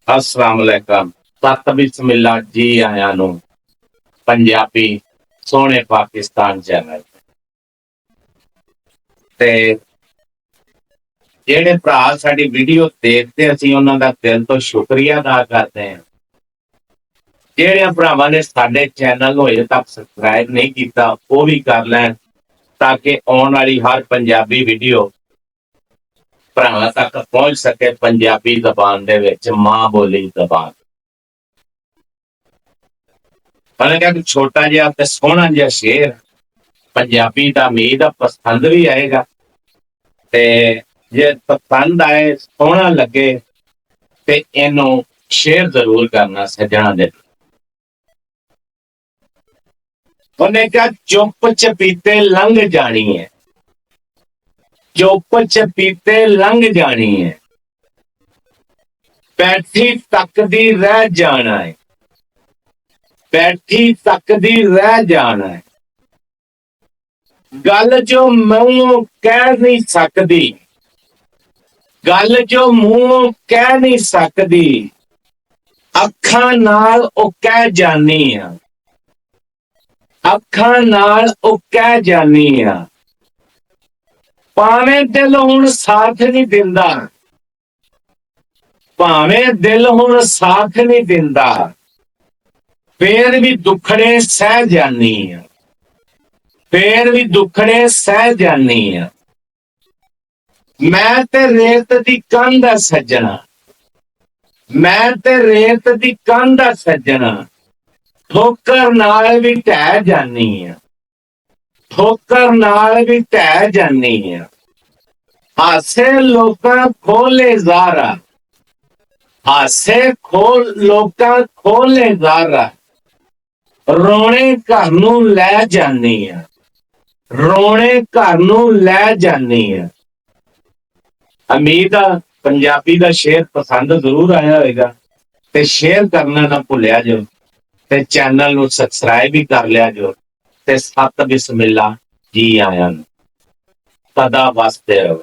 अस्सलाम वालेकुम। सत बिस्मिल्लाह जी आया नू पंजाबी सोहने पाकिस्तान चैनल ते ਜਿਹੜੇ ਭਰਾ ਸਾਡੀ ਵੀਡੀਓ ਦੇਖਦੇ ਅਸੀਂ ਉਹਨਾਂ ਦਾ ਦਿਲ ਤੋਂ ਸ਼ੁਕਰੀਆ ਅਦਾ ਕਰਦੇ ਹਾਂ। ਜਿਹੜੇ ਭਰਾਵਾਂ ਨੇ ਸਾਡੇ ਚੈਨਲ ਨੂੰ ਅਜੇ ਤੱਕ ਸਬਸਕ੍ਰਾਈਬ ਨਹੀਂ ਕੀਤਾ ਉਹ ਵੀ ਕਰ ਲੈਣ ਤਾਂ ਕਿ ਆਉਣ ਵਾਲੀ ਹਰ ਪੰਜਾਬੀ ਵੀਡੀਓ ਭਰਾਵਾਂ ਤੱਕ ਪਹੁੰਚ ਸਕੇ ਪੰਜਾਬੀ ਜ਼ਬਾਨ ਦੇ ਵਿੱਚ, ਮਾਂ ਬੋਲੀ ਜ਼ਬਾਨ। मैंने कहा कि छोटा जिहा ते सोहना जिहा शेर पंजाबी दा उम्मीद पसंद भी आएगा ते जे पसंद आए सोहना लगे ते इनू शेयर जरूर करना सज्जणा दे। उन्हें कहा चुप चपीते लंघ जानी है, चुप चपीते लंघ जानी है, बैठी तकदी रह जाना है, बैठी तकदी रह जाना है। गल जो मुंहों कह नहीं सकती, गल जो मुंहों कह नहीं सकती, अखां नाल ओ कह जानी है, अखां नाल ओ कह जानी है। भावें दिल हुण साथ नहीं दिंदा, भावें दिल हुण साथ नहीं दिंदा, फिर भी दुखड़े सह जानी है, फिर भी दुखड़े सह जानी है। मैं ते रेत दी कंध आ सज्जना, मैं ते रेत दी कंध आ सज्जना, ठोकर नाल भी ढह जानी है, ठोकर नाल भी ढह जानी है। हासे लोकां खोले ज़ारा, हासे खोल लोकां खोले ज़ारा, रोने घर नूं लै जानी है, रोने घर नूं लै जानी है। उम्मीद आ पंजाबी दा शेर पसंद जरूर आया होगा ते शेयर करना ना भुलिया जो ते चैनल नूं सबसक्राइब भी कर लिया जो ते सत बिस्मिल्लाह जी आया सदा वसदे रहो।